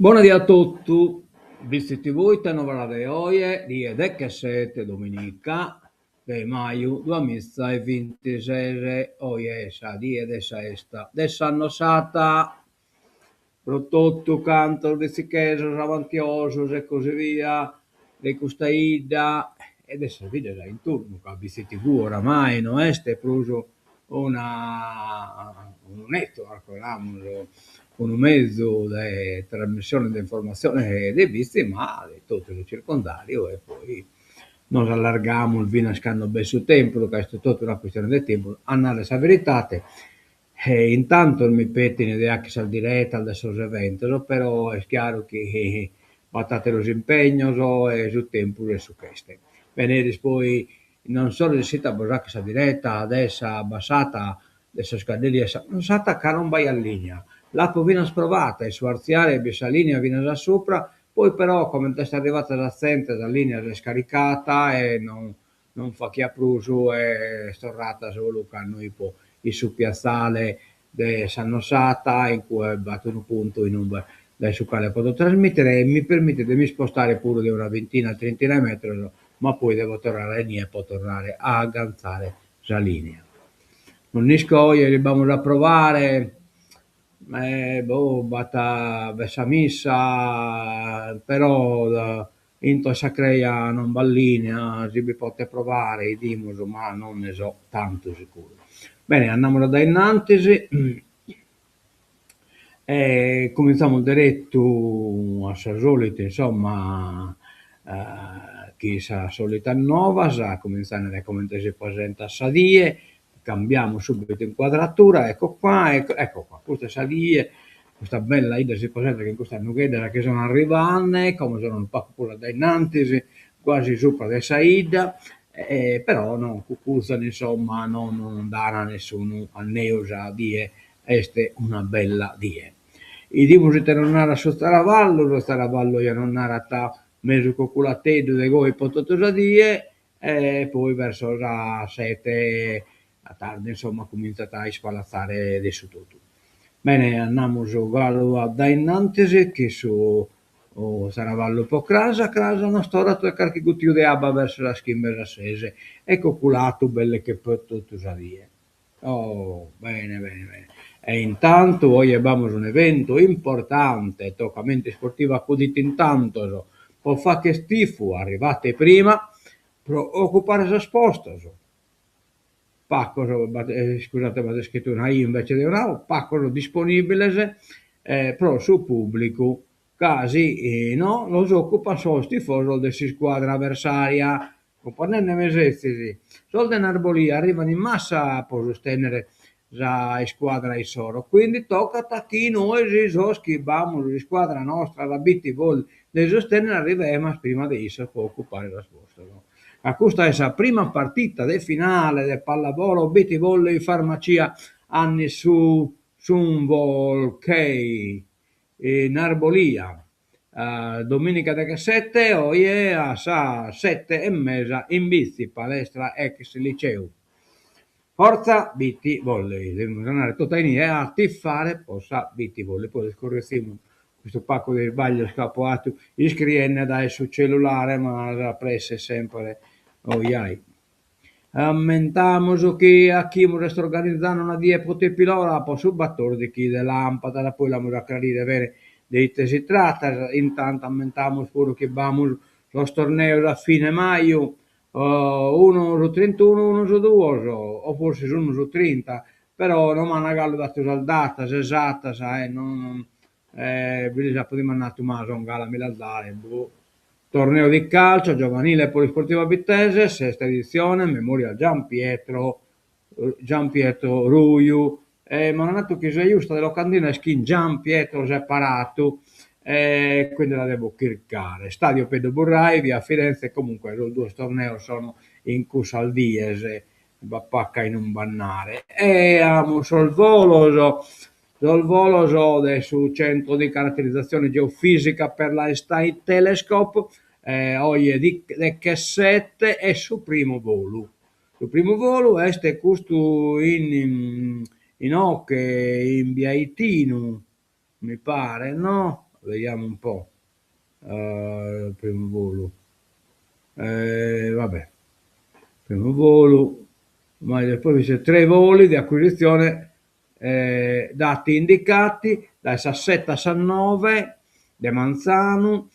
Buonasera a tutti, visti voi, novara de oie, di 17 domenica de maio 2026, oie sa die de sesta, de sannosata, rototto, canto, vizzichesos, avantiosos e così via, le custaida, ed adesso vede in turno, che visti TV oramai, non este pruso un network, con un mezzo di trasmissione di informazione dei visti, ma di tutto il circondario e poi nos allargamo fino a scando ben su tempo, che è tutta una questione di tempo, andare a verità. E intanto mi pettine di anche al diretta al esos eventos, però è chiaro che battate los impegnos e su tempo e su queste. Bene, poi non solo riuscita a posare questa diretta adesso abbassata, adesso scadelia, non sa che non vai in linea. L'app viene sprovata e su arziare questa linea viene da sopra, poi però come è arrivata l'accento la linea è scaricata e non fa chi ha pruso e storrata solo che noi su piazzale di Sannosata in cui è battuto un punto in un su quale posso trasmettere e mi permette di mi spostare pure di una ventina, trentina di metri, ma poi devo tornare a linea e poi tornare a agganciare la linea. Non riesco, dobbiamo da provare, bata bessa missa, però into sa crea non va in linea, si potete provare, dimos, ma non ne so tanto sicuro. Bene, andiamo da innanzi e cominciamo diretto a sa solita, insomma, chi sa solita nuova, sa cominciare come si presenta a Sadie, cambiamo subito inquadratura, ecco qua, questa Sadie, questa bella idea si presenta che in questa nughetta che sono arrivate, come sono un po' pure da innanzi, quasi sopra di Saida, però non cucuzzano, insomma, non danno nessuno a neusa die, este una bella die. I dimos che non era su lo Staravallo io non era ta mezzo coculatedo de goi pototo a die, e poi verso la 7 a tardi, insomma, comincia a spalazzare di su tutto. Bene, andiamo su gallo da innanzi che su Saravallo po crasa una storia da qualche guttio di abba verso la schimba sese e coculato belle che pototo a die. Oh, bene. E intanto oggi abbiamo un evento importante, toccamente sportivo accudito intanto, può fare che stifo, arrivate prima, per occupare se sposto. Pacco, scusate, ma ho scritto una I invece di una O, pacco disponibile però su pubblico, casi no, lo si occupa solo stifoso di squadra avversaria, componente mesezzi, soldi in arbolia, arrivano in massa per sostenere la squadra di Soro, quindi tocca a chi noi si schibbiamo la squadra nostra, la BT vuol di sostenere, arriviamo prima di essere può occupare la sposta. No? A questa è la prima partita del finale del pallavolo BT Volley Farmacia anni su un volcano in Arbolia. Domenica 17 oie a sa 7:30 in bici palestra ex liceo. Forza BT Volley, devono tornare tutta in a tiffare possa BT Volley, poi scorressimo questo pacco di sbaglio scappato, iscriverne dai sul cellulare, ma la pressa è sempre oiai. Ammentiamo che a chi mi sta organizzando una dieta pilora, poi sul battore di chi della lampada, poi la musa chiarire bene di che si tratta, intanto ammentiamo pure che abbiamo lo torneo da fine maggio, uno su 31, uno su 2, o forse uno su 30, però non mi hanno dato la data esatta, sai, bisogna prima andare a un gala mi la dare, boh. Torneo di calcio giovanile polisportivo Bittese, sesta edizione, memoria Gian Pietro Ruiu, ma non è detto che sei giusto della locandina skin Gian Pietro separato, quindi la devo cliccare. Stadio Pedro Burrai, via Firenze, comunque i due tornei sono in corso al Diese, Bapacca in un bannare. E amo sul volo su centro di caratterizzazione geofisica per la Einstein Telescope, oggi di cassette e su primo volo. Su primo volo este questo in Oche, in Biaitino, mi pare, no? vediamo un po'. Primo volo. Vabbè, primo volo, ma poi c'è 3 voli di acquisizione, dati indicati da Sassetta Sannove, De Manzano.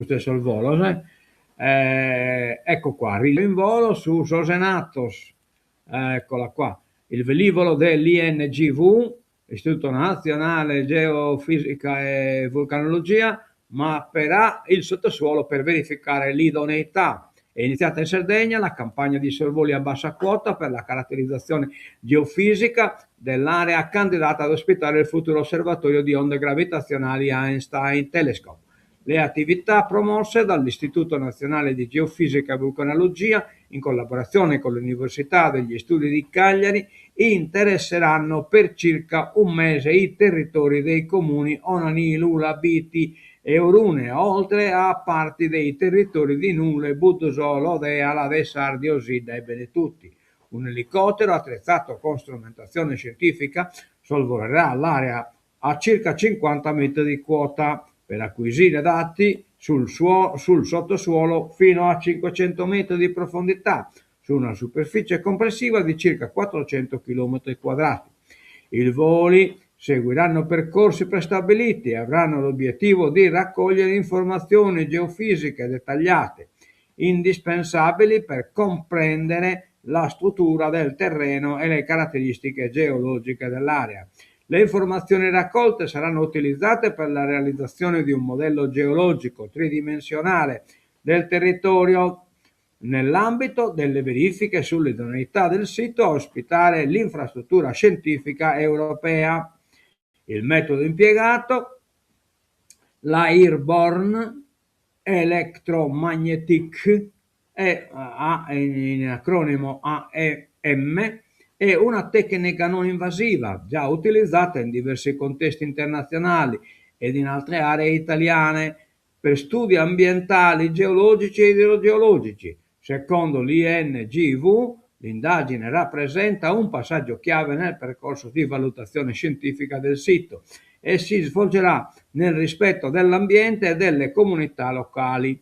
Stesso il volo, ecco qua, in volo su Sosenatos, eccola qua, il velivolo dell'INGV, Istituto Nazionale Geofisica e Vulcanologia, mapperà il sottosuolo per verificare l'idoneità. È iniziata in Sardegna la campagna di sorvoli a bassa quota per la caratterizzazione geofisica dell'area candidata ad ospitare il futuro osservatorio di onde gravitazionali Einstein Telescope. Le attività promosse dall'Istituto Nazionale di Geofisica e Vulcanologia, in collaborazione con l'Università degli Studi di Cagliari, interesseranno per circa un mese i territori dei comuni Onani, Lula, Biti e Orune, oltre a parti dei territori di Nule, Buddusolo, Odea, Lade Sardi, Osida e Benetutti. Un elicottero attrezzato con strumentazione scientifica sorvolerà l'area a circa 50 metri di quota per acquisire dati sul sottosuolo fino a 500 metri di profondità, su una superficie complessiva di circa 400 km quadrati. I voli seguiranno percorsi prestabiliti e avranno l'obiettivo di raccogliere informazioni geofisiche dettagliate, indispensabili per comprendere la struttura del terreno e le caratteristiche geologiche dell'area. Le informazioni raccolte saranno utilizzate per la realizzazione di un modello geologico tridimensionale del territorio nell'ambito delle verifiche sull'idoneità del sito a ospitare l'infrastruttura scientifica europea. Il metodo impiegato, l'Airborne Electromagnetic, in acronimo AEM, è una tecnica non invasiva già utilizzata in diversi contesti internazionali ed in altre aree italiane per studi ambientali, geologici e idrogeologici. Secondo l'INGV, l'indagine rappresenta un passaggio chiave nel percorso di valutazione scientifica del sito e si svolgerà nel rispetto dell'ambiente e delle comunità locali.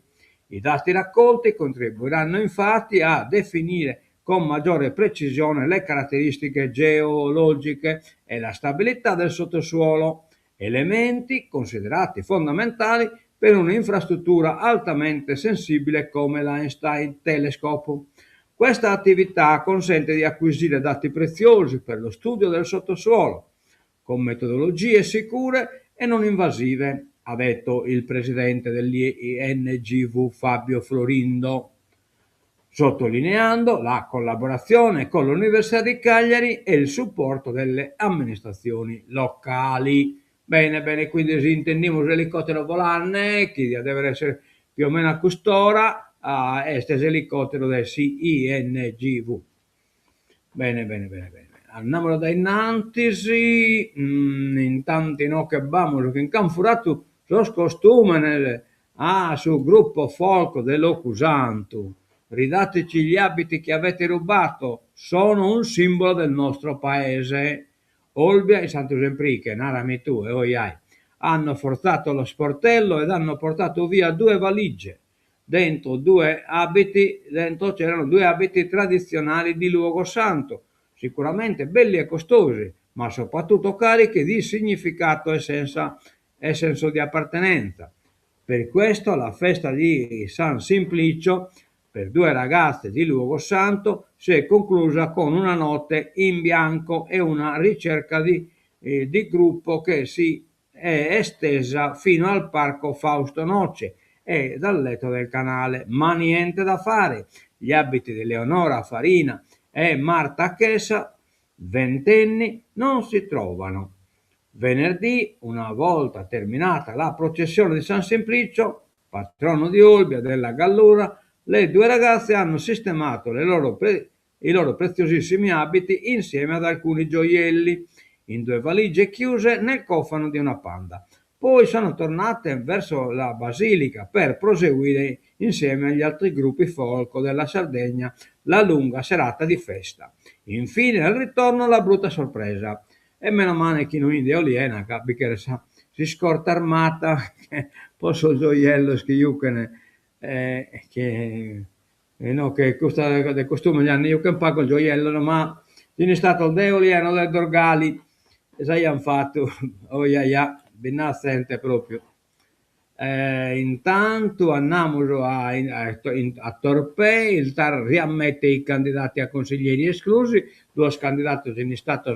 I dati raccolti contribuiranno infatti a definire con maggiore precisione le caratteristiche geologiche e la stabilità del sottosuolo, elementi considerati fondamentali per un'infrastruttura altamente sensibile come l'Einstein Telescope. Questa attività consente di acquisire dati preziosi per lo studio del sottosuolo, con metodologie sicure e non invasive, ha detto il presidente dell'INGV Fabio Florindo, sottolineando la collaborazione con l'Università di Cagliari e il supporto delle amministrazioni locali. Bene, bene, quindi se intendiamo l'elicottero volante, che deve essere più o meno a quest'ora, questo è l'elicottero del CINGV. Bene, bene, bene, bene. Andiamo da innanzi, in tanti no che abbiamo, che incanfurato lo costume sul gruppo folk dell'Ocusanto. Ridateci gli abiti che avete rubato, sono un simbolo del nostro paese. Olbia e Sant'Esempriche, narami tu e oiai, hanno forzato lo sportello ed hanno portato via 2 valigie. Dentro c'erano 2 abiti tradizionali di luogo santo, sicuramente belli e costosi, ma soprattutto carichi di significato e e senso di appartenenza. Per questo la festa di San Simplicio per due ragazze di Luogo Santo si è conclusa con una notte in bianco e una ricerca di gruppo che si è estesa fino al parco Fausto Noce e dal letto del canale. Ma niente da fare, gli abiti di Leonora Farina e Marta Chessa, ventenni, non si trovano. Venerdì, una volta terminata la processione di San Simplicio, patrono di Olbia della Gallura, le due ragazze hanno sistemato i loro preziosissimi abiti insieme ad alcuni gioielli in due valigie chiuse nel cofano di una Panda. Poi sono tornate verso la Basilica per proseguire insieme agli altri gruppi folco della Sardegna la lunga serata di festa. Infine al ritorno la brutta sorpresa. E meno male che noi in Oliena, perché si scorta armata, che posso gioiello schiucane, che no, che costa del costume gli anni io che pago il gioiello, no, ma è stato il de Oliena del Dorgali, e sai hanno fatto, oh ya, ben assente proprio. Intanto andiamo a Torpei, il TAR riammette i candidati a consiglieri esclusi, due candidati sono stati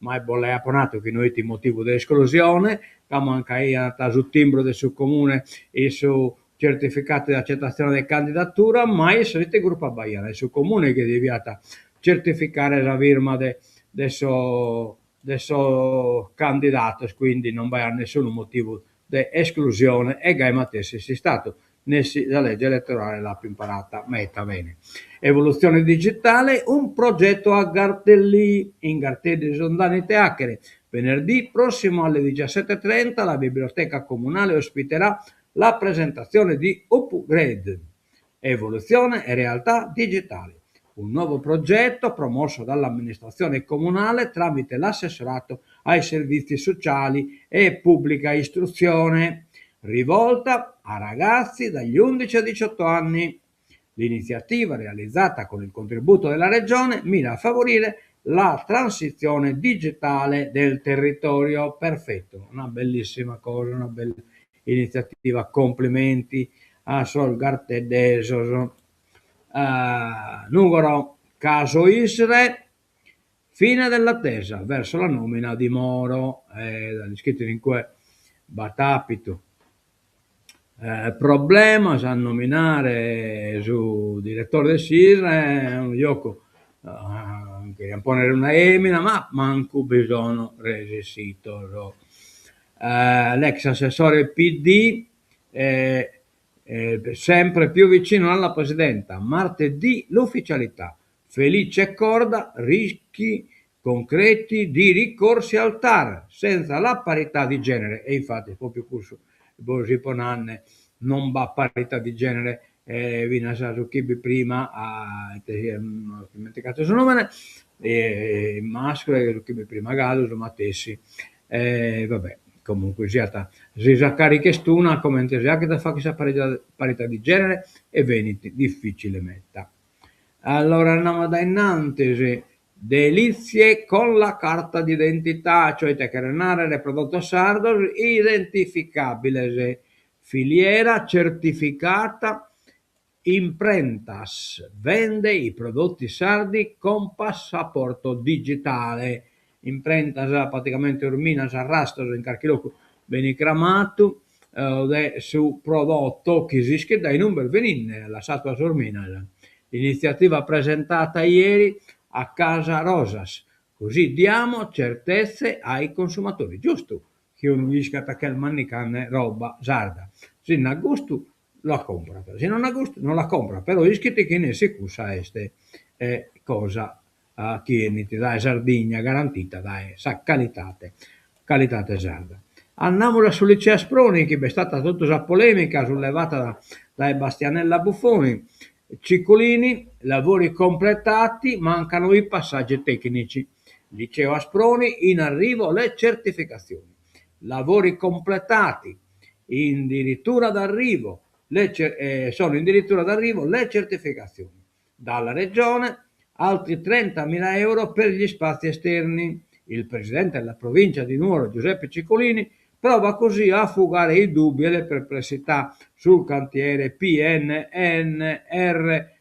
ma è apponato che noi ti motivo di esclusione, come anche sul timbro del suo comune e su certificato di accettazione di candidatura, ma è il gruppo a Baiana, è il suo comune che deviata certificare la firma del suo candidato, quindi non va a nessun motivo di esclusione e Gai Matessi si è stato la legge elettorale l'ha più imparata, meta bene. Evoluzione digitale, un progetto a Gartelli, in Gartelli Sondani Teachere. Venerdì prossimo alle 17:30 la biblioteca comunale ospiterà la presentazione di Upgrade, evoluzione e realtà digitale. Un nuovo progetto promosso dall'amministrazione comunale tramite l'assessorato ai servizi sociali e pubblica istruzione, rivolta a ragazzi dagli 11 a 18 anni. L'iniziativa, realizzata con il contributo della Regione, mira a favorire la transizione digitale del territorio. Perfetto, una bellissima cosa, una bella iniziativa. Complimenti a Solgar Tedeso. Numero caso Isre, fine dell'attesa verso la nomina di Moro, scritto in cui Batapito. Problema a nominare su direttore del SISRE un gioco che ponere una emina, ma manco bisogno resistito. L'ex assessore PD sempre più vicino alla presidenta. Martedì l'ufficialità. Felice Corda, rischi concreti di ricorsi al TAR senza la parità di genere, e infatti proprio questo Borsi Ponanne non va parità di genere, Vina Sasukibi prima ho dimenticato il suo nome, maschio e Sukibi prima Gallo, Matessi, vabbè, comunque si sa cariche stuna come anche da fare questa parità di genere e veniti difficile metta. Allora andiamo da innanzi, delizie con la carta d'identità, cioè te carenare il prodotto sardo identificabile, filiera certificata Imprentas, vende i prodotti sardi con passaporto digitale. Imprentas praticamente ormina arrastano in carchiloco benicramato su prodotto che esiste dai numeri venin la satua sormina. L'iniziativa presentata ieri a Casa Rosas, così diamo certezze ai consumatori, giusto? Che uno dice che il mannican roba sarda, se non ha gusto la compra, se non ha gusto non la compra, però iscritti che ne si cusa este cosa che ti dà Sardegna garantita dai sa qualità sarda. Andiamo sulle Asproni, che è stata tutta la polemica sollevata da Bastianella Buffoni. Ciccolini, lavori completati, mancano i passaggi tecnici. Liceo Asproni, in arrivo le certificazioni. Lavori completati, addirittura d'arrivo, sono addirittura d'arrivo le certificazioni. Dalla Regione altri 30.000 euro per gli spazi esterni. Il presidente della provincia di Nuoro, Giuseppe Ciccolini, prova così a fugare i dubbi e le perplessità sul cantiere PNNR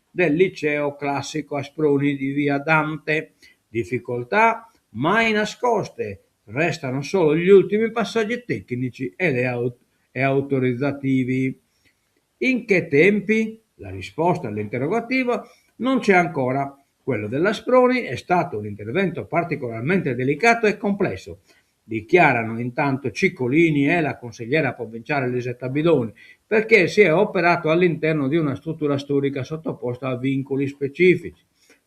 del liceo classico Asproni di via Dante. Difficoltà mai nascoste, restano solo gli ultimi passaggi tecnici e autorizzativi. In che tempi? La risposta all'interrogativo non c'è ancora. Quello dell'Asproni è stato un intervento particolarmente delicato e complesso, dichiarano intanto Ciccolini e la consigliera provinciale Elisetta Bidoni, perché si è operato all'interno di una struttura storica sottoposta a vincoli specifici.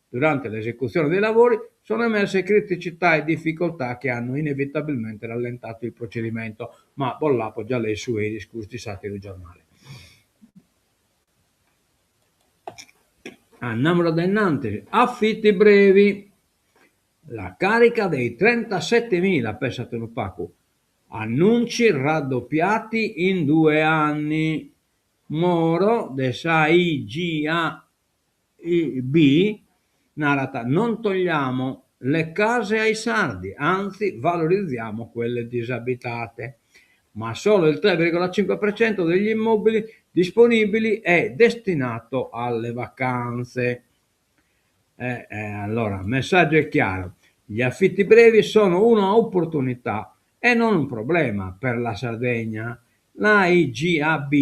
Durante l'esecuzione dei lavori sono emerse criticità e difficoltà che hanno inevitabilmente rallentato il procedimento, ma Bollapo già lei su i discorsi satiri giornale. Andiamo da innanzi, affitti brevi, la carica dei 37.000, pensate un Paco, annunci raddoppiati in 2 anni, Moro, DSAIGAB, narrata, non togliamo le case ai sardi, anzi valorizziamo quelle disabitate, ma solo il 3,5% degli immobili disponibili è destinato alle vacanze. Allora, il messaggio è chiaro, gli affitti brevi sono un'opportunità e non un problema per la Sardegna. La IGAB,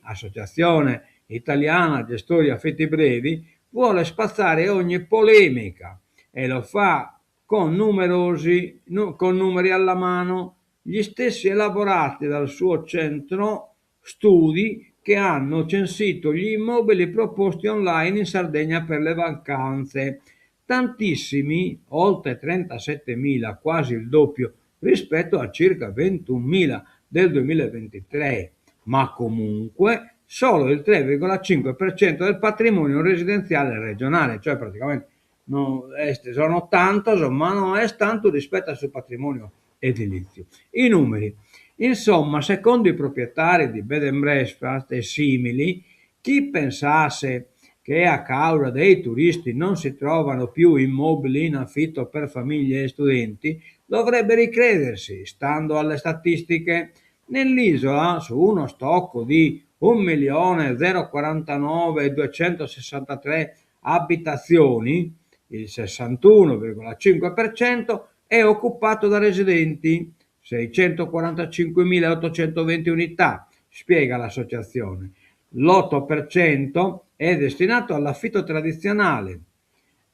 Associazione Italiana Gestori Affitti Brevi, vuole spazzare ogni polemica e lo fa con numeri alla mano, gli stessi elaborati dal suo centro studi che hanno censito gli immobili proposti online in Sardegna per le vacanze. Tantissimi, oltre 37.000, quasi il doppio rispetto a circa 21.000 del 2023, ma comunque solo il 3,5% del patrimonio residenziale regionale, cioè praticamente sono tanto, ma non è tanto rispetto al suo patrimonio edilizio. I numeri. Insomma, secondo i proprietari di bed and breakfast e simili, chi pensasse che a causa dei turisti non si trovano più immobili in affitto per famiglie e studenti, dovrebbe ricredersi, stando alle statistiche. Nell'isola, su uno stocco di 1.049.263 abitazioni, il 61,5% è occupato da residenti, 645.820 unità, spiega l'associazione. L'8% è destinato all'affitto tradizionale,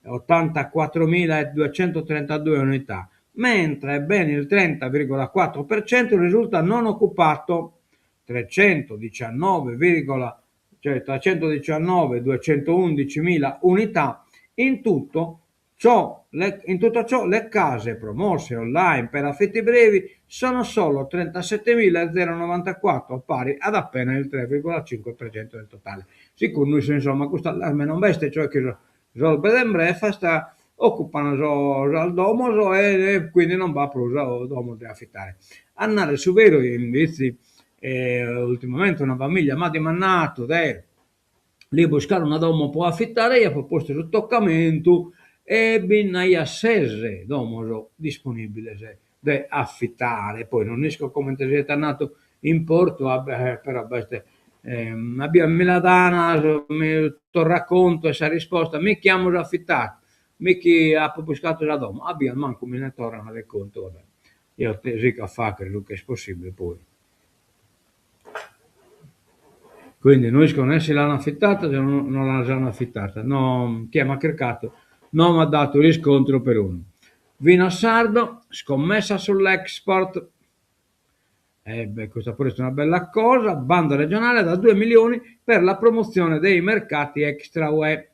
84.232 unità, mentre ben il 30,4% risulta non occupato, 319.211.000 unità. In tutto ciò le case promosse online per affitti brevi sono solo 37.094, pari ad appena il 3,5% del totale. Secondo noi, insomma, questo allarme non veste, cioè che il bed and breakfast occupano il domo e quindi non va più il domo da affittare. Andare su vero invece, ultimamente una famiglia mi ha domandato lì buscare una domo può affittare, io ho proposto il toccamento e binnaia sese domo disponibile da affittare. Poi non riesco come ti è tornato in porto, però abbiamo Miladana, mi to racconto questa risposta, mi chiamo da affittare, mi chi ha buscato la domo, abbiamo manco mi ne tornano del conto, vabbè. Io te sì che fa credo che è possibile poi. Quindi noi sconnessi l'hanno affittata, non l'hanno affittata. No, chi mi ha cercato non mi ha dato riscontro per uno. Vino sardo, scommessa sull'export. Questa pure è una bella cosa. Banda regionale da 2 milioni per la promozione dei mercati extra UE.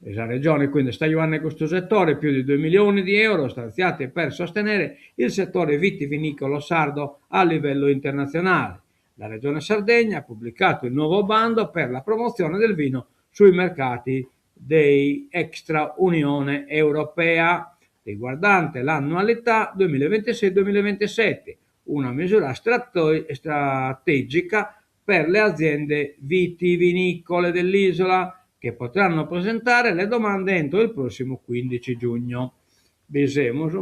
La regione quindi sta aiutando questo settore, più di 2 milioni di euro stanziati per sostenere il settore vitivinicolo sardo a livello internazionale. La regione Sardegna ha pubblicato il nuovo bando per la promozione del vino sui mercati dei extra Unione Europea, riguardante l'annualità 2026-2027, una misura strategica per le aziende vitivinicole dell'isola, che potranno presentare le domande entro il prossimo 15 giugno. Bisemos,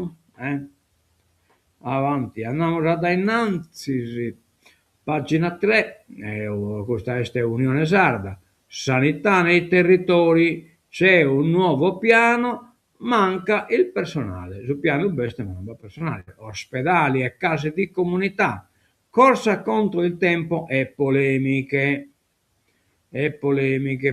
avanti, andiamo già da innanzi, pagina 3, questa è Unione Sarda, sanità nei territori, c'è un nuovo piano, manca il personale, sul piano bestia manca personale, ospedali e case di comunità, corsa contro il tempo e polemiche,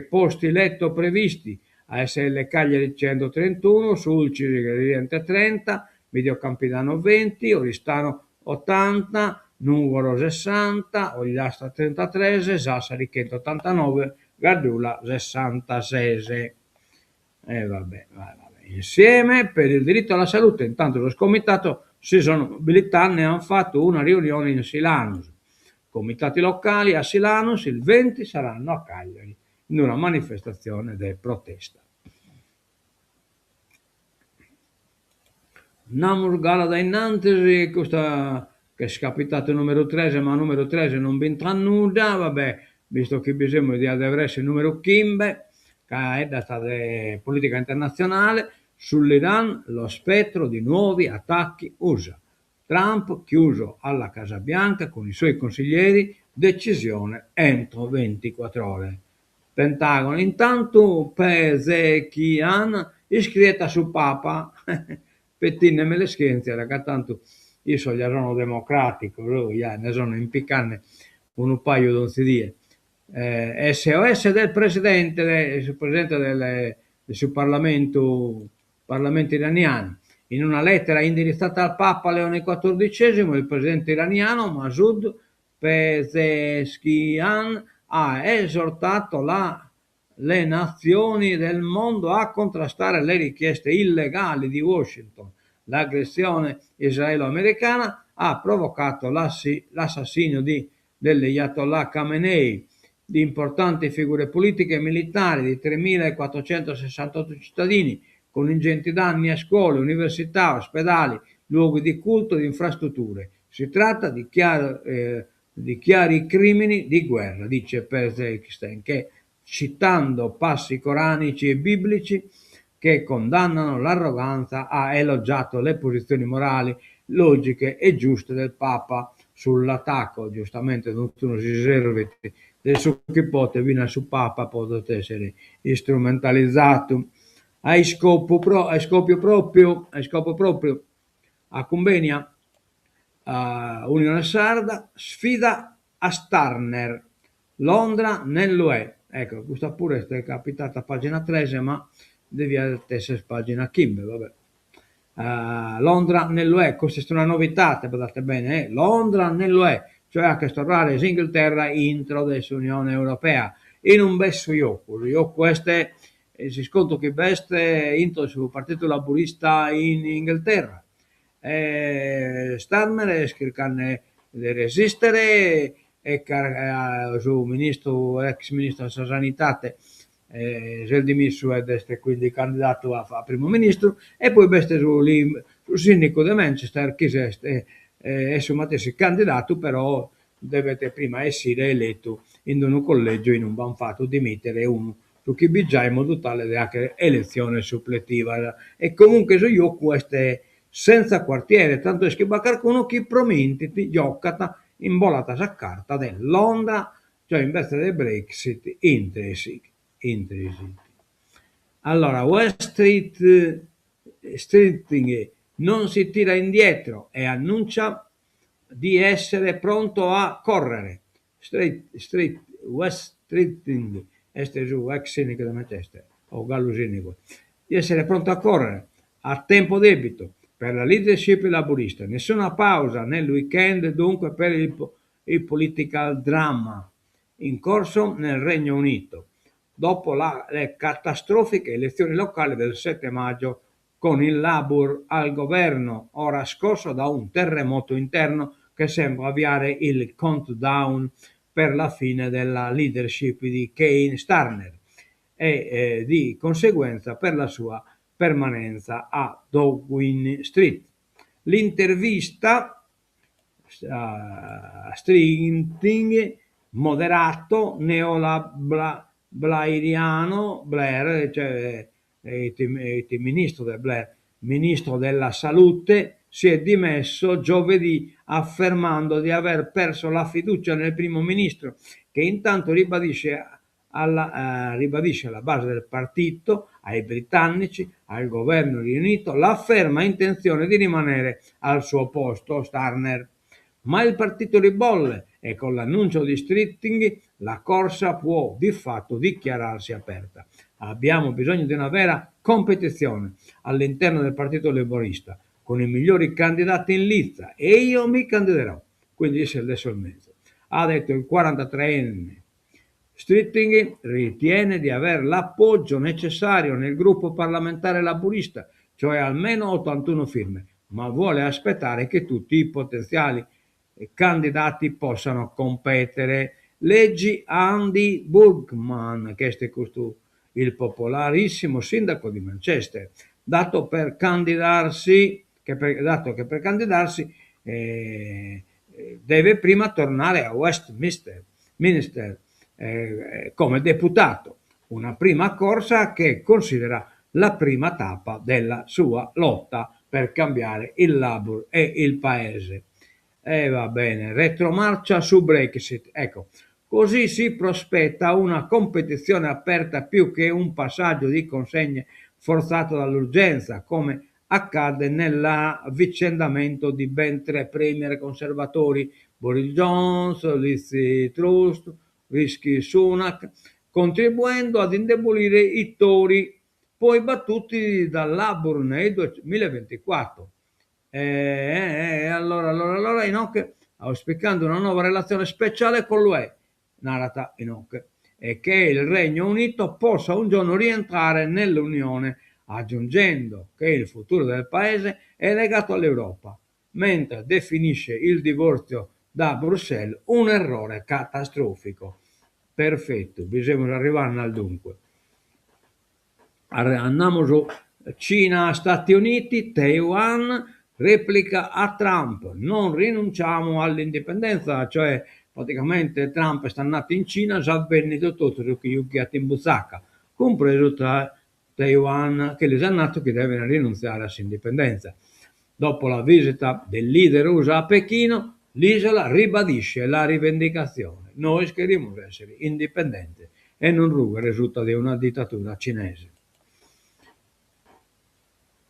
posti letto previsti, ASL Cagliari 131, Sulci Riente 30, Videocampidano 20, Oristano 80, Nuvolo 60, Ogliastra 33, Sassari 189, Gardula 66. E vabbè. Insieme per il diritto alla salute, intanto lo scomitato si sono mobilitati e hanno fatto una riunione in Silanus. Comitati locali a Silanus il 20 saranno a Cagliari in una manifestazione di protesta. Namur gara da innanzi, questa che è scapitato il numero 13, ma il numero 13 non vinta nulla, vabbè, visto che bisogna di adevresse il numero Kimbe, che è data di politica internazionale, sull'Iran lo spettro di nuovi attacchi USA. Trump chiuso alla Casa Bianca con i suoi consiglieri, decisione entro 24 ore. Pentagono, intanto Pezeshkian iscritta su Papa, pettinne me le scienze, perché tanto io sono democratico, ne sono impiccanne un paio d'onzi die. SOS del presidente, del suo Parlamento iraniano. In una lettera indirizzata al Papa Leone XIV, il presidente iraniano Masoud Pezeshkian ha esortato le nazioni del mondo a contrastare le richieste illegali di Washington. L'aggressione israelo-americana ha provocato l'assassinio dell'Ayatollah Khamenei, di importanti figure politiche e militari, di 3.468 cittadini, con ingenti danni a scuole, università, ospedali, luoghi di culto e di infrastrutture. Si tratta di chiari crimini di guerra, dice Pezeshkian, che citando passi coranici e biblici che condannano l'arroganza, ha elogiato le posizioni morali, logiche e giuste del Papa sull'attacco. Giustamente non si serve del suo chipote viene su Papa, potete essere strumentalizzato a scopo proprio a Cumbenia, Unione Sarda sfida a Starner, Londra nell'UE. Ecco, questa pure è capitata a pagina 13, ma devia essere pagina 15, vabbè. Londra nell'UE, questa è una novità, guardate bene, Londra nell'UE, cioè a che stornare Inghilterra intro dell'Unione Europea, in un besso io questo si sconto che beste intro sul Partito Laburista in Inghilterra. Starmer cercano di resistere e su ex ministro della sanità si è dimesso ed è quindi candidato a primo ministro, e poi beste sul sindaco di Manchester che è su matessi candidato, però dovete prima essere eletto in un collegio, in un banfato dimettere uno su chi bigia in modo tale da che elezione suppletiva. E comunque su io queste senza quartiere, tanto è che qualcuno che promettiti giocata in volata a carta del Londra, cioè in veste del Brexit intrinsic. Allora, Wall Street non si tira indietro e annuncia di essere pronto a correre. West Street, este su ex sinico da Manchester, o gallo sinico, di essere pronto a correre a tempo debito per la leadership laburista. Nessuna pausa nel weekend dunque per il political drama in corso nel Regno Unito, dopo le catastrofiche elezioni locali del 7 maggio con il Labour al governo, ora scosso da un terremoto interno che sembra avviare il countdown per la fine della leadership di Keir Starmer e di conseguenza per la sua permanenza a Downing Street. L'intervista a Strinting, moderato, neolablairiano, Blair, cioè il ministro della salute, si è dimesso giovedì affermando di aver perso la fiducia nel primo ministro, che intanto ribadisce alla base del partito, ai britannici, al governo riunito, la ferma intenzione di rimanere al suo posto, Starmer. Ma il partito ribolle e con l'annuncio di Stritting la corsa può di fatto dichiararsi aperta. Abbiamo bisogno di una vera competizione all'interno del partito laburista, con i migliori candidati in lizza, e io mi candiderò. Quindi disse adesso il mezzo. Ha detto il 43enne. Stritting ritiene di avere l'appoggio necessario nel gruppo parlamentare laburista, cioè almeno 81 firme, ma vuole aspettare che tutti i potenziali candidati possano competere. Leggi Andy Burgman, che è questo il popolarissimo sindaco di Manchester, dato che per candidarsi deve prima tornare a Westminster come deputato, una prima corsa che considera la prima tappa della sua lotta per cambiare il Labour e il paese. E va bene, retromarcia su Brexit. Ecco, così si prospetta una competizione aperta più che un passaggio di consegne forzato dall'urgenza, come accadde nell'avvicendamento di ben 3 premier conservatori, Boris Johnson, Liz Truss, Rishi Sunak, contribuendo ad indebolire i Tory, poi battuti dal Labour nel 2024. Allora Enoch, auspicando una nuova relazione speciale con l'UE, narrata Enoch, e che il Regno Unito possa un giorno rientrare nell'Unione, aggiungendo che il futuro del paese è legato all'Europa, mentre definisce il divorzio da Bruxelles un errore catastrofico. Perfetto, bisogna arrivare al dunque. Andiamo su Cina, Stati Uniti, Taiwan, replica a Trump, non rinunciamo all'indipendenza, cioè praticamente Trump sta nato in Cina, già venuto tutto che ha imbuzzacca, compreso tra Taiwan, che gli è nato che deve rinunziare alla sua indipendenza. Dopo la visita del leader USA a Pechino, l'isola ribadisce la rivendicazione. Noi scheriamo di essere indipendenti e non ruga risulta di una dittatura cinese.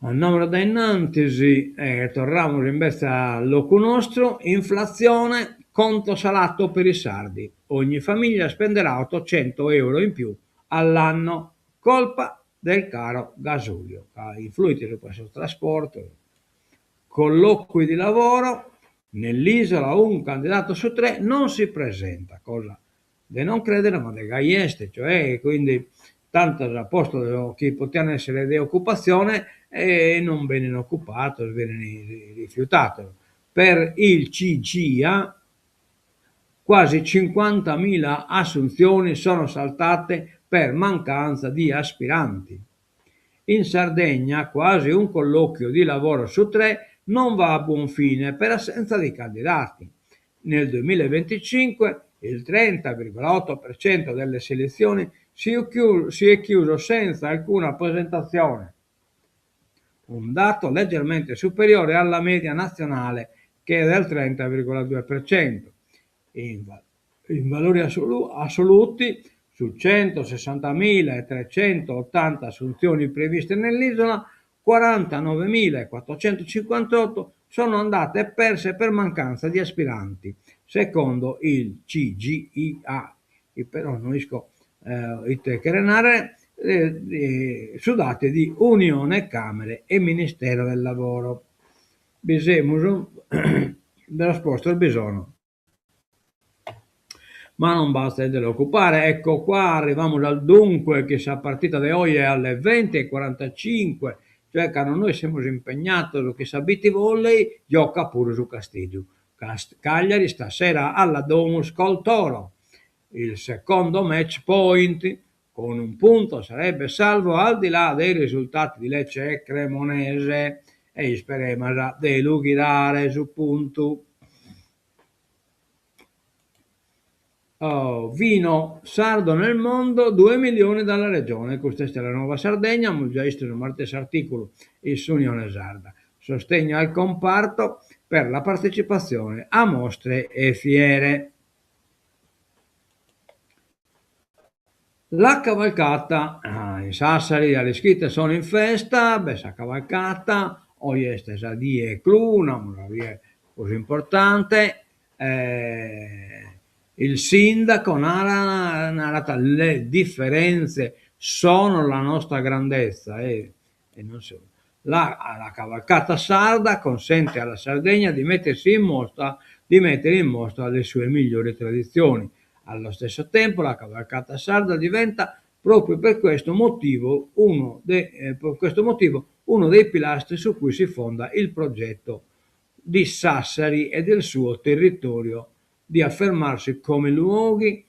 Andiamo da innanzi, torniamo invece all'ocu nostro, inflazione, conto salato per i sardi. Ogni famiglia spenderà 800 euro in più all'anno, colpa del caro gasolio, influiti su questo trasporto. Colloqui di lavoro, nell'isola un candidato su 3 non si presenta, cosa di non credere ma di gaieste, cioè quindi tanto a posto che potevano essere di occupazione e non vengono occupati, vengono rifiutati. Per il CGIA quasi 50.000 assunzioni sono saltate per mancanza di aspiranti. In Sardegna quasi un colloquio di lavoro su 3 non va a buon fine per assenza di candidati. Nel 2025 il 30,8% delle selezioni si è chiuso senza alcuna presentazione, un dato leggermente superiore alla media nazionale che è del 30,2%. In valori assoluti, su 160.380 assunzioni previste nell'isola, 49.458 sono andate perse per mancanza di aspiranti, secondo il CGIA, però non riesco a chiarenare, su dati di Unione Camere e Ministero del Lavoro. Bisogna della sposta il bisogno. Ma non basta dell'occupare, ecco qua arriviamo al dunque che si è partita da oggi alle 20:45, cioè che noi siamo impegnati su che sabiti volley, gioca pure su Castiglio. Cagliari stasera alla Domus col Toro, il secondo match point, con un punto sarebbe salvo al di là dei risultati di Lecce e Cremonese e speriamo di lughirare su punto. Oh, vino sardo nel mondo, 2 milioni dalla regione, questa è la Nuova Sardegna, abbiamo già visto in un martedì articolo il Unione Sarda. sostegno al comparto per la partecipazione a mostre e fiere. La cavalcata in Sassari alle scritte sono in festa, questa cavalcata, oggi è stata die cluna, una via così importante, il sindaco narra le differenze sono la nostra grandezza e non solo. La cavalcata sarda consente alla Sardegna di mettere in mostra le sue migliori tradizioni. Allo stesso tempo la cavalcata sarda diventa proprio per questo motivo uno dei pilastri su cui si fonda il progetto di Sassari e del suo territorio di affermarsi come luoghi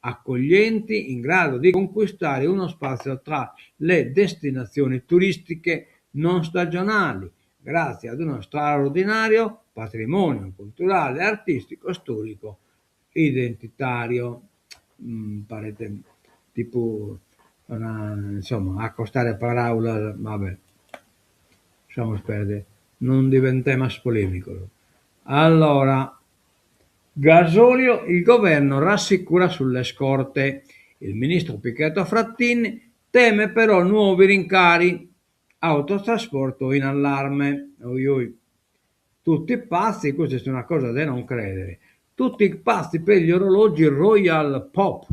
accoglienti in grado di conquistare uno spazio tra le destinazioni turistiche non stagionali, grazie ad uno straordinario patrimonio culturale, artistico, storico, identitario. Parete tipo insomma accostare parole, vabbè, lasciamo perdere, non diventiamo polemico. Allora, gasolio, il governo rassicura sulle scorte. Il ministro Pichetto Frattini teme però nuovi rincari. Autotrasporto in allarme. Tutti pazzi, questa è una cosa da non credere. Tutti pazzi per gli orologi Royal Pop.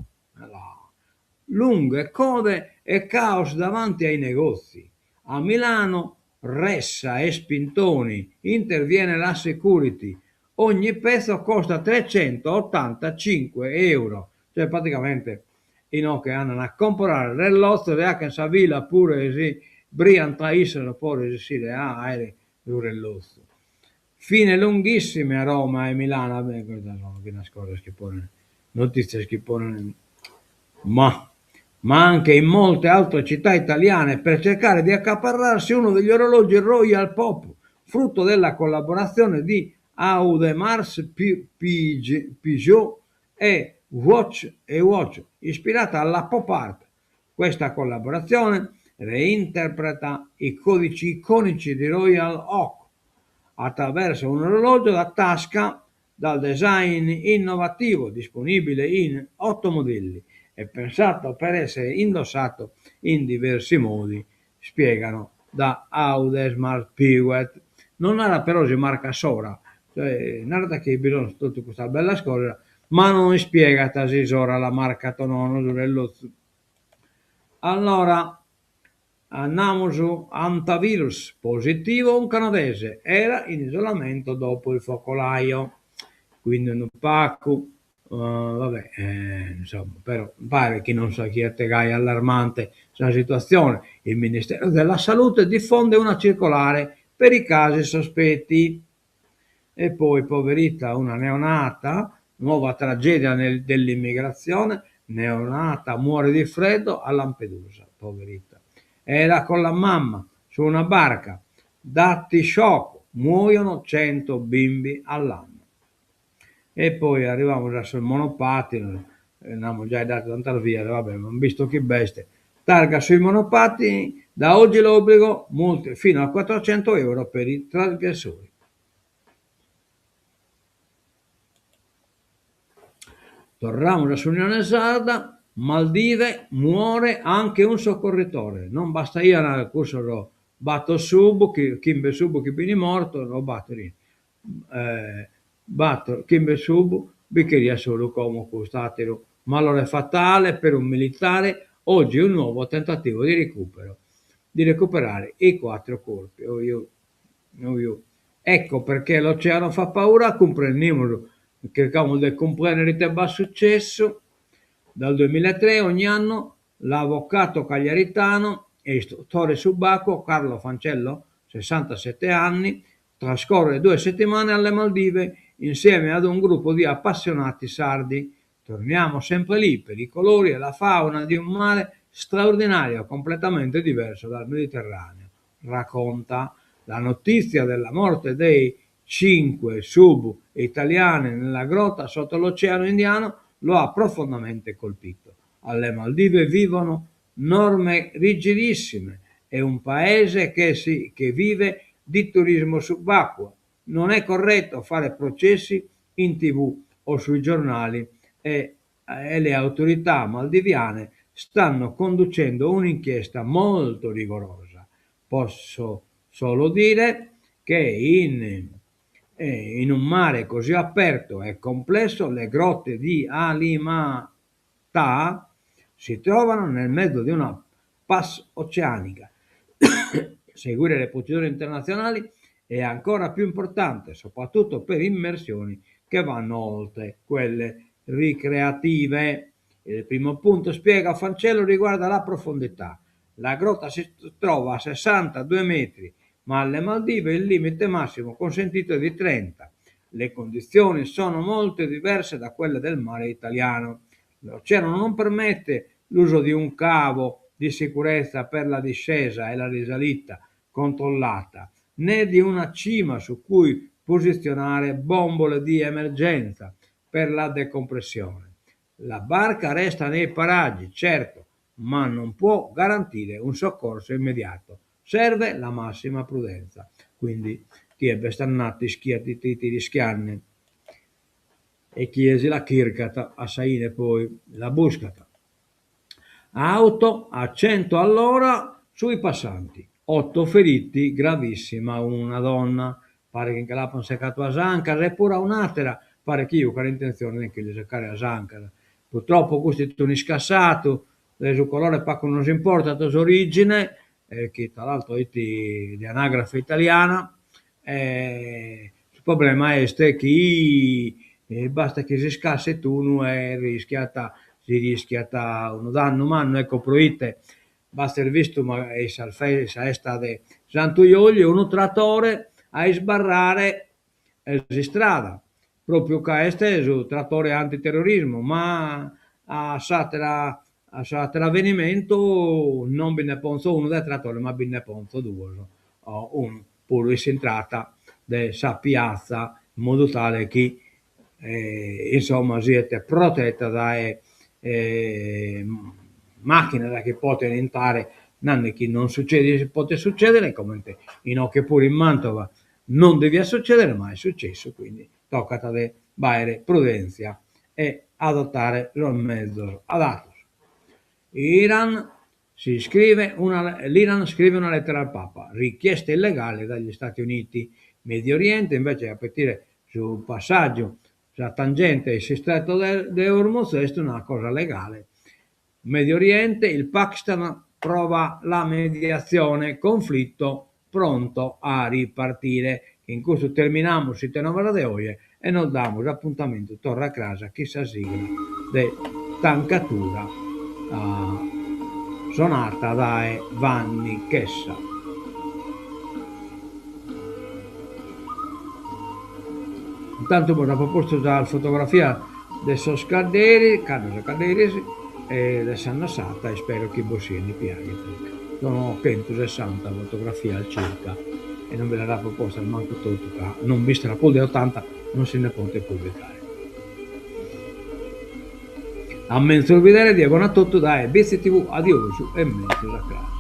Lunghe code e caos davanti ai negozi. A Milano, ressa e spintoni, interviene la security. Ogni pezzo costa 385 euro, cioè praticamente i no che hanno a comprare l'ellozzo e anche in villa pure si briantissero pure si le aerei l'ellozzo. Fine lunghissime a Roma e Milano, che nascosto schipone, notizie schipone, ma anche in molte altre città italiane per cercare di accaparrarsi uno degli orologi Royal Pop, frutto della collaborazione di Audemars Piguet e Watch, ispirata alla pop art. Questa collaborazione reinterpreta i codici iconici di Royal Oak attraverso un orologio da tasca dal design innovativo disponibile in 8 modelli e pensato per essere indossato in diversi modi, spiegano da Audemars Piguet. Non era però si marca sopra, cioè narra che bisogna tutta questa bella cosa, ma non spiega se sopra la marca tonono dello. Allora andiamo su antivirus positivo, un canadese era in isolamento dopo il focolaio, quindi un pacco. Vabbè, insomma, però pare che non sa chi è tegai allarmante sulla situazione. Il Ministero della Salute diffonde una circolare per i casi sospetti. E poi, poverita, una neonata, nuova tragedia dell'immigrazione, neonata muore di freddo a Lampedusa, poverita. Era con la mamma su una barca, dati shock, muoiono 100 bimbi all'anno. E poi arriviamo già sul monopattino, abbiamo già dato tanta via, vabbè, non visto che bestie. Targa sui monopattini, da oggi l'obbligo, multe fino a 400 euro per i trasgressori. Torniamo sull'Unione Sarda, Maldive, muore anche un soccorritore. Non basta io nel corso batto subo, chi subo chi viene morto, lo batto lì. Batto chi subo, biccheria solo come costatelo. Malore fatale per un militare, oggi un nuovo tentativo di recuperare i 4 corpi. Ecco perché l'oceano fa paura, comprendiamolo. Cerchiamo di comprendere che va successo. Dal 2003 ogni anno l'avvocato cagliaritano e istruttore subacqueo Carlo Fancello, 67 anni, trascorre 2 settimane alle Maldive insieme ad un gruppo di appassionati sardi. Torniamo sempre lì per i colori e la fauna di un mare straordinario, completamente diverso dal Mediterraneo. Racconta la notizia della morte dei 5 sub-italiani nella grotta sotto l'Oceano Indiano lo ha profondamente colpito. Alle Maldive vivono norme rigidissime, è un paese che vive di turismo subacqueo. Non è corretto fare processi in TV o sui giornali e le autorità maldiviane stanno conducendo un'inchiesta molto rigorosa. Posso solo dire che in un mare così aperto e complesso le grotte di Alimata si trovano nel mezzo di una pass oceanica. Seguire le procedure internazionali è ancora più importante, soprattutto per immersioni che vanno oltre quelle ricreative. Il primo punto, spiega Fancello, riguarda la profondità. La grotta si trova a 62 metri, ma alle Maldive il limite massimo consentito è di 30. Le condizioni sono molto diverse da quelle del mare italiano. L'oceano non permette l'uso di un cavo di sicurezza per la discesa e la risalita controllata, né di una cima su cui posizionare bombole di emergenza per la decompressione. La barca resta nei paraggi, certo, ma non può garantire un soccorso immediato. Serve la massima prudenza. Quindi chi è bestannati schiatti rischiarne e chiesi la chircata a Saine poi la buscata. Auto a 100 all'ora sui passanti, 8 feriti, gravissima una donna, pare che in Calapa seccato a Zancara e pure un'altra, pare che io ho l'intenzione di seccare a Zancara. Purtroppo questo è un scassato, su colore pacco non si importa, da origine, che tra l'altro è di anagrafe italiana, il problema è che basta che si scassi tu e si rischia un danno umano, ecco, proite, basta aver visto ma sa esta de Santuioli uno trattore a sbarrare si strada, proprio che este è un trattore antiterrorismo, ma a satera avvenimento non ve ne ponzo uno del trattore, ma ve ne ponzo due, un pure si entrata de sa piazza in modo tale che insomma siete protetta da macchine che possono entrare nanne che non succede, può succedere come in che pure in Mantova non deve succedere, ma è successo, quindi tocca a bere prudenza e adottare il mezzo adatto. L'Iran scrive una lettera al Papa, richiesta illegale dagli Stati Uniti. Medio Oriente invece a partire sul passaggio la tangente il stretto di Hormuz è una cosa legale. Medio Oriente, il Pakistan prova la mediazione, conflitto pronto a ripartire. In questo terminiamo il tema di oggi e non damos appuntamento torna a casa chissà sigla de tancatura sonata da Vanni Chessa. Intanto mi ha proposto già la fotografia del Soscaderi, Carlos Caderi e del Sannasata e spero che voi siano piani. Sono 160 fotografie al circa e non ve la proposta manco tutto, non vista la pol di 80 non se ne può pubblicare. A mezzo vedere di Agonatotto da BC TV, addio e mezzo da classe.